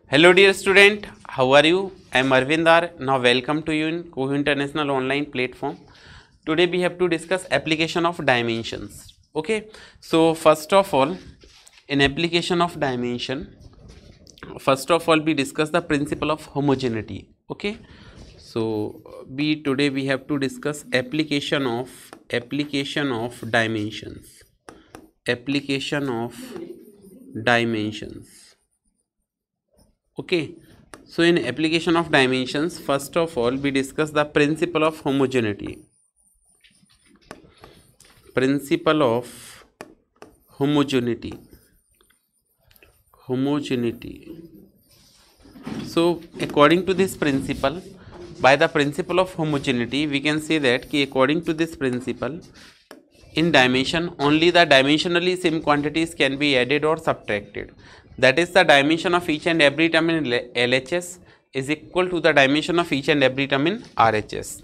Hello dear student, how are you? I am Arvindar. Now welcome to you in Kohu International online platform. Today we have to discuss application of dimensions. Okay, so first of all, in application of dimension, first of all we discuss the principle of homogeneity. Okay, so today we have to discuss application of dimensions. Application of dimensions. Okay, so in application of dimensions, first of all we discuss the principle of homogeneity. Principle of homogeneity. So according to this principle, by the principle of homogeneity, we can say that according to this principle, in dimension only the dimensionally same quantities can be added or subtracted. That is, the dimension of each and every term in LHS is equal to the dimension of each and every term in RHS.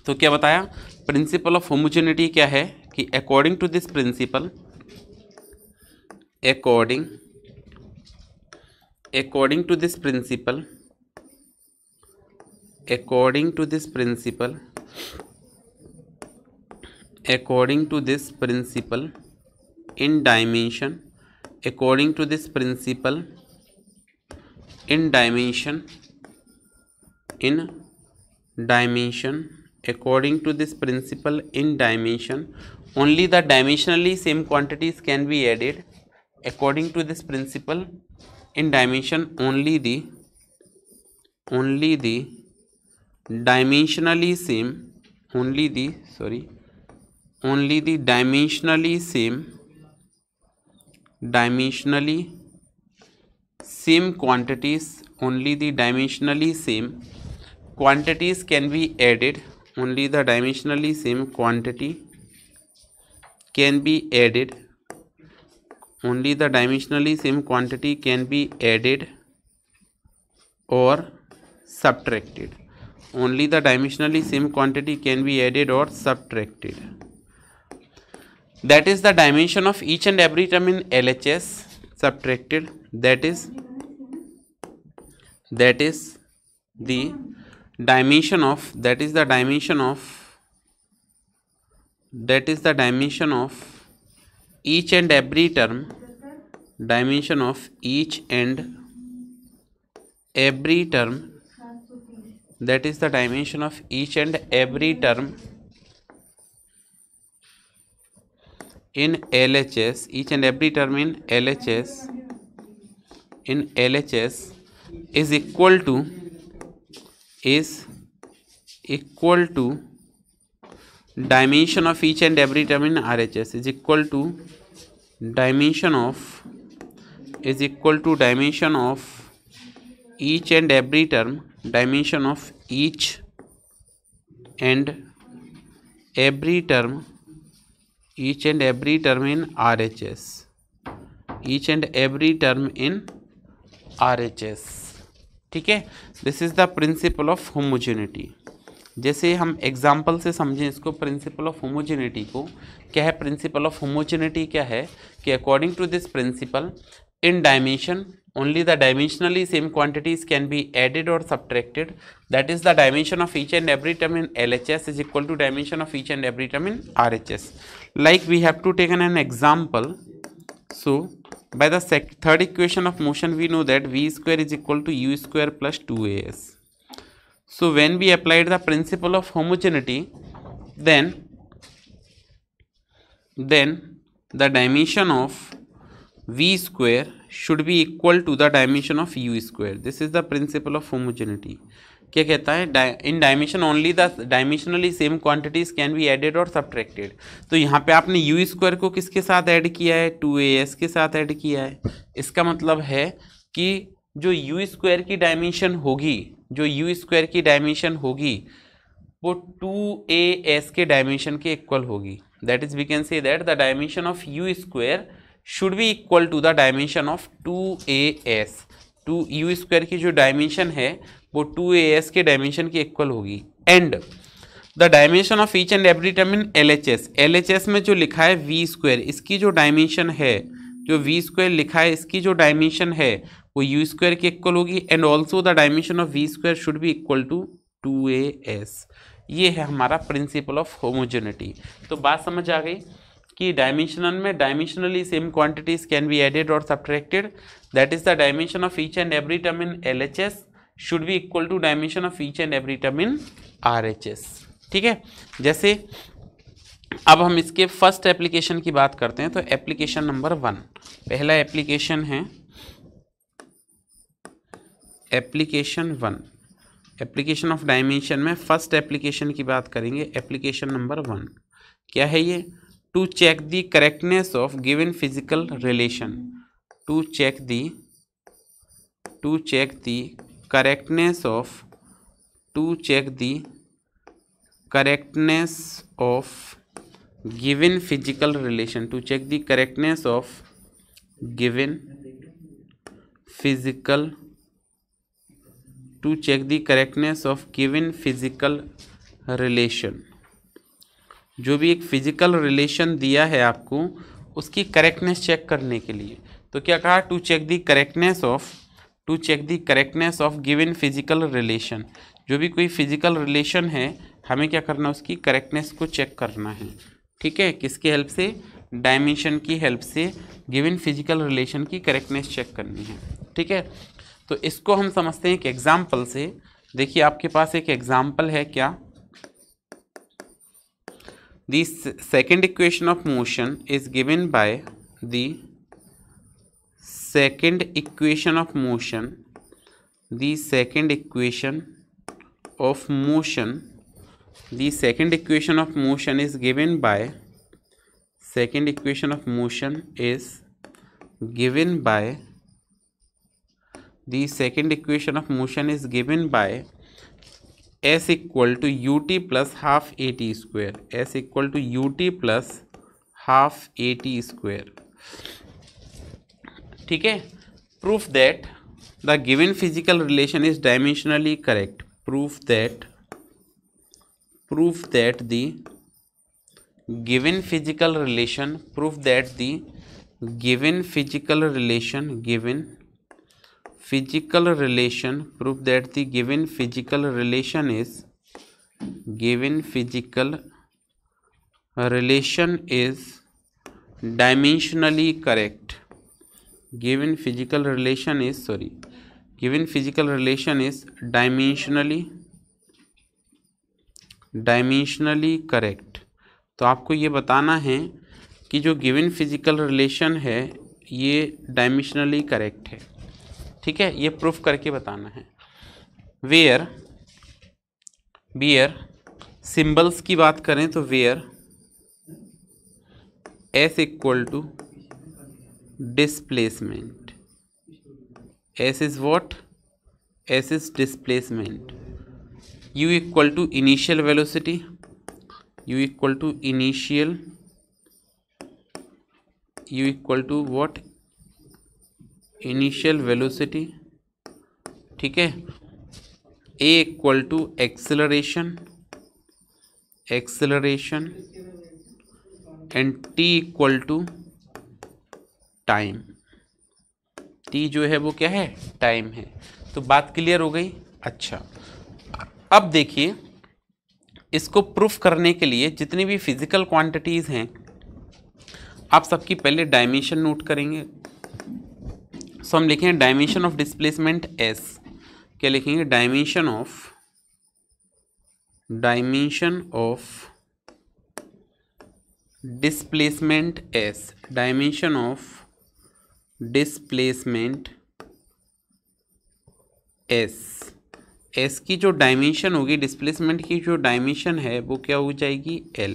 तो क्या बताया, principal of homogeneity क्या है कि according to this principle, according to this principle in dimension, according to this principle in dimension, according to this principle in dimension, only the dimensionally same quantities can be added. According to this principle in dimension, only the dimensionally same quantities, only the dimensionally same quantities can be added. Only the dimensionally same quantity can be added. Only the dimensionally same quantity can be added or subtracted. Only the dimensionally same quantity can be added or subtracted. That is the dimension of each and every term in LHS subtracted. That is the dimension of each and every term, dimension of each and every term, that is the dimension of each and every term in LHS, each and every term in LHS is equal to dimension of each and every term in RHS is equal to dimension of each and every term, dimension of each and every term in RHS, each and every term in RHS. ठीक है, this is the principle of homogeneity. जैसे हम example से समझें इसको, principal of homogeneity को क्या है. प्रिंसिपल ऑफ होमोजेनिटी क्या है कि according to this principle in dimension only the dimensionally same quantities can be added or subtracted. That is, the dimension of each and every term in LHS is equal to dimension of each and every term in RHS. Like we have to take an example. So by the third equation of motion we know that v square is equal to u square plus 2as. So when we applied the principle of homogeneity, then the dimension of v square should be equal to the dimension of u square. This is the principle of homogeneity. क्या कहता है, in dimension only the dimensionally same quantities can be added और subtracted. तो यहाँ पे आपने you square को किसके साथ ऐड किया है, 2as के साथ ऐड किया है. इसका मतलब है कि जो यू स्क्वायर की डायमेंशन होगी, वो 2as के डायमेंशन के इक्वल होगी. That is we can say that the dimension of u square should be equal to the dimension of 2as. U square की जो डायमेंशन है वो 2as के डायमेंशन के इक्वल होगी. And the dimension of each and every term in LHS में जो लिखा है v स्क्वायर, इसकी जो डायमेंशन है, जो v स्क्वायर लिखा है इसकी जो डायमेंशन है वो यू स्क्वायर के इक्वल होगी, and also the dimension of v square should be equal to 2as। ये है हमारा प्रिंसिपल ऑफ होमोजेनिटी। तो बात समझ आ गई कि डायमेंशनल में dimensionally same quantities can be added और subtracted, that is the dimension of each and every term in LHS should be equal to dimension of each and every term in RHS। ठीक है, जैसे अब हम इसके first application की बात करते हैं। तो एप्लीकेशन नंबर 1, पहला एप्लीकेशन है एप्लीकेशन 1, एप्लीकेशन ऑफ डायमेंशन में फर्स्ट एप्लीकेशन की बात करेंगे। एप्लीकेशन नंबर 1 क्या है ये? To check the correctness of given physical relation, to check the correctness of given physical relation, to check the correctness of given physical relation। जो भी एक फिजिकल रिलेशन दिया है आपको, उसकी करेक्टनेस चेक करने के लिए। तो क्या कहा? To check the correctness of given physical relation. जो भी कोई फिजिकल रिलेशन है, हमें क्या करना है? उसकी करेक्टनेस को चेक करना है। ठीक है, किसके हेल्प से? डायमेंशन की हेल्प से गिवन फिजिकल रिलेशन की करेक्टनेस चेक करनी है। ठीक है, तो इसको हम समझते हैं एक एग्जाम्पल से। देखिए आपके पास एक एग्जाम्पल है क्या? The second equation of motion is given by the second equation of motion is given by s equal to ut plus half at square, ठीक है। Proof that the given physical relation is dimensionally correct, proof that the given physical relation is dimensionally correct, given physical relation is dimensionally correct. तो आपको ये बताना है कि जो given physical relation है ये डायमेंशनली करेक्ट है। ठीक है, ये प्रूफ करके बताना है। वेयर सिंबल्स की बात करें तो where s equal to displacement, s is what? s is displacement. u equal to initial velocity, what? Initial velocity. ठीक है, a equal to acceleration and t equal to time. t जो है वो क्या है? टाइम है। तो बात क्लियर हो गई? अच्छा, अब देखिए इसको प्रूफ करने के लिए जितनी भी फिजिकल क्वांटिटीज़ हैं, आप सबकी पहले डायमेंशन नोट करेंगे। सो हम लिखेंगे डायमेंशन ऑफ डिस्प्लेसमेंट s। क्या लिखेंगे? Dimension of displacement s, dimension of displacement s की जो डायमेंशन होगी, डिस्प्लेसमेंट की जो डायमेंशन है वो क्या हो जाएगी? l।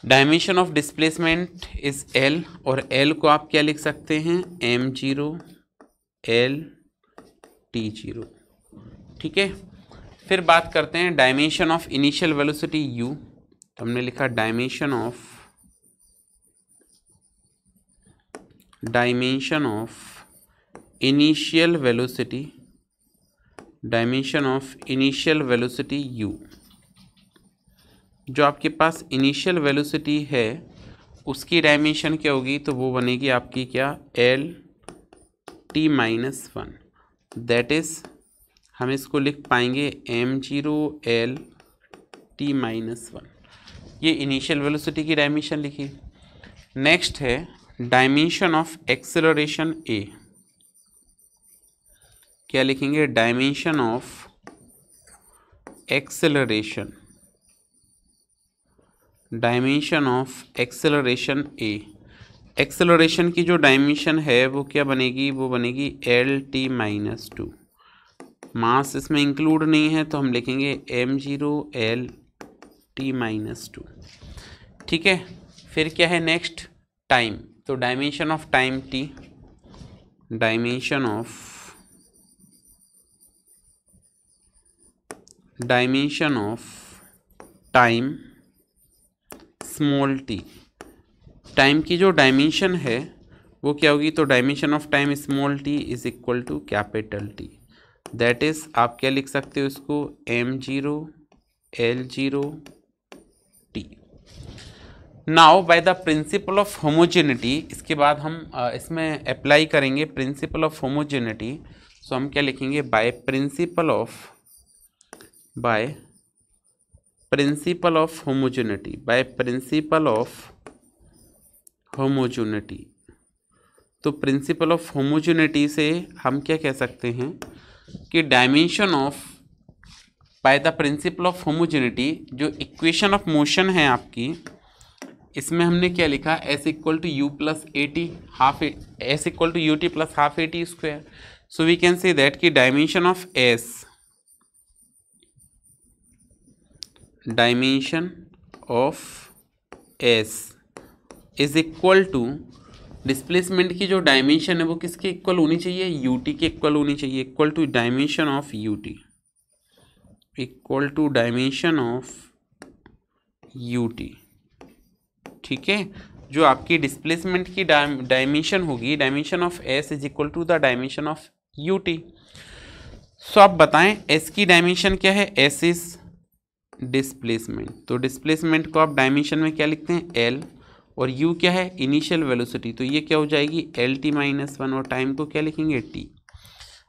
Dimension of displacement is l, और l को आप क्या लिख सकते हैं? m0 l t0। ठीक है, फिर बात करते हैं dimension of initial velocity u। तो हमने लिखा dimension of initial velocity u। जो आपके पास इनिशियल वेलोसिटी है उसकी डायमेंशन क्या होगी? तो वो बनेगी आपकी क्या? l t minus one, that is हम इसको लिख पाएंगे m0 l t minus one. ये इनिशियल वेलोसिटी की डायमेंशन लिखी। नेक्स्ट है डायमेंशन ऑफ एक्सेलरेशन a। क्या लिखेंगे? Dimension of acceleration, dimension of acceleration a। Acceleration की जो डायमेंशन है वो क्या बनेगी? वो बनेगी एल टी माइनस टू। मास इसमें इंक्लूड नहीं है तो हम लिखेंगे m0 l t minus two. ठीक है, फिर क्या है नेक्स्ट? टाइम। तो dimension of time t, dimension of time small t। Time की जो डायमेंशन है वो क्या होगी? तो dimension of time small t is equal to capital T। That is आप क्या लिख सकते हो इसको? m0 l0 t। Now by the principle of homogeneity, इसके बाद हम इसमें अप्लाई करेंगे प्रिंसिपल ऑफ होमोजेनिटी। सो हम क्या लिखेंगे? By principle of homogeneity, by principle of homogeneity. तो प्रिंसिपल ऑफ होमोजेनिटी से हम क्या कह सकते हैं कि dimension of, by the principle of homogeneity, जो इक्वेशन ऑफ मोशन है आपकी, इसमें हमने क्या लिखा? s equal to u plus a t half, s equal to u t plus half a t square. So we can say that कि dimension of s, dimension of s is equal to displacement की जो dimension है वो किसके equal होनी चाहिए? UT के equal होनी चाहिए। Equal to dimension of u t, equal to dimension of u t. ठीक है, जो आपकी डिस्प्लेसमेंट की डायमेंशन होगी, dimension of s is equal to the dimension of u t. So आप बताएं एस की डायमेंशन क्या है? S is displacement. तो डिस्प्लेसमेंट को आप डायमेंशन में क्या लिखते हैं? एल, और u क्या है? Initial velocity. तो ये क्या हो जाएगी? एल टी माइनस वन, और टाइम को क्या लिखेंगे? t।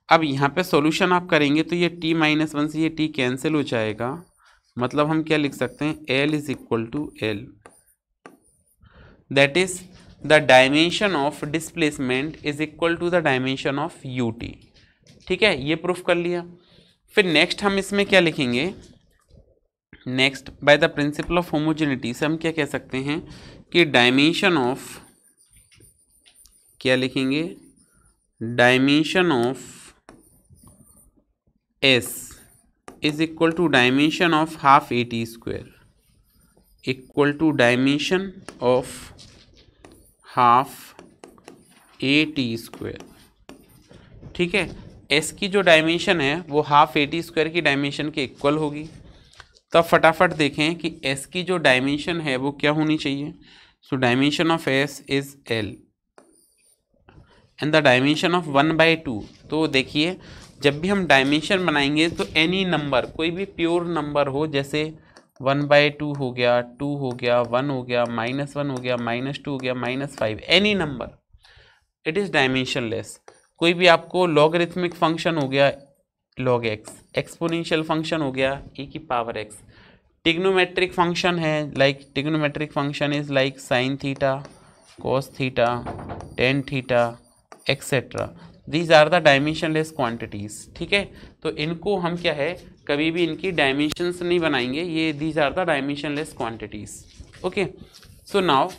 अब यहाँ पे सॉल्यूशन आप करेंगे तो ये t माइनस वन से ये t कैंसिल हो जाएगा। मतलब हम क्या लिख सकते हैं? l is equal to L, that is the dimension of displacement is equal to the dimension of ut। ठीक है, ये प्रूफ कर लिया। फिर नेक्स्ट हम इसमें क्या लिखेंगे? Next bye the principle of homogeneity से हम क्या कह सकते हैं कि डायमेंशन ऑफ, क्या लिखेंगे? Dimension of s is equal to dimension of half a t square, equal to dimension of half a t square. ठीक है, s की जो डायमेंशन है वो हाफ ए टी स्क्वायर की डायमेंशन के इक्वल होगी। तो फटाफट देखें कि s की जो डायमेंशन है वो क्या होनी चाहिए? So dimension of s is l and the dimension of 1/2। तो देखिए जब भी हम डायमेंशन बनाएंगे तो एनी नंबर, कोई भी प्योर नंबर हो, जैसे 1/2 हो गया, 2 हो गया, 1 हो गया, -1 हो गया, -2 हो गया, -5, any number, it is dimensionless. कोई भी आपको लॉगरिथमिक फंक्शन हो गया log x, एक्सपोनेंशियल फंक्शन हो गया e की पावर x, टिग्नोमेट्रिक फंक्शन है like trigonometric function is like sine theta, cos theta, tan theta etcetera, these are the dimensionless quantities. ठीक है, तो इनको हम क्या है, कभी भी इनकी डायमेंशंस नहीं बनाएंगे, ये these are the dimensionless quantities. Okay, so now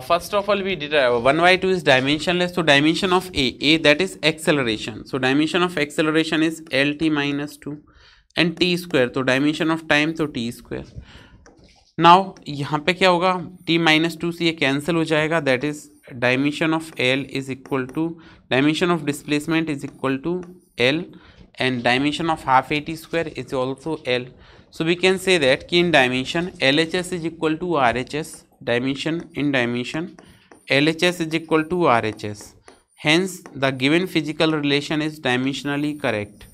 first of all we did 1/2 is dimensionless, so dimension of a that is acceleration, so dimension of acceleration is lt minus 2 and t square, तो dimension of time तो t square। now यहाँ पे क्या होगा? t minus 2 से ये cancel हो जाएगा, that is dimension of l is equal to dimension of displacement is equal to l and dimension of half a t square is also l, so we can say that कि in dimension LHS is equal to RHS, dimension in dimension LHS is equal to RHS, hence the given physical relation is dimensionally correct,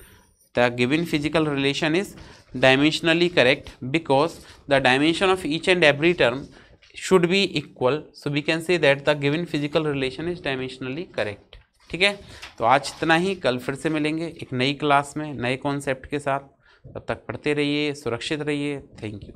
the given physical relation is dimensionally correct because the dimension of each and every term should be equal, so we can say that the given physical relation is dimensionally correct। ठीक है, तो आज इतना ही, कल फिर से मिलेंगे एक नई क्लास में नए कॉन्सेप्ट के साथ। तब तक पढ़ते रहिए, सुरक्षित रहिए। Thank you.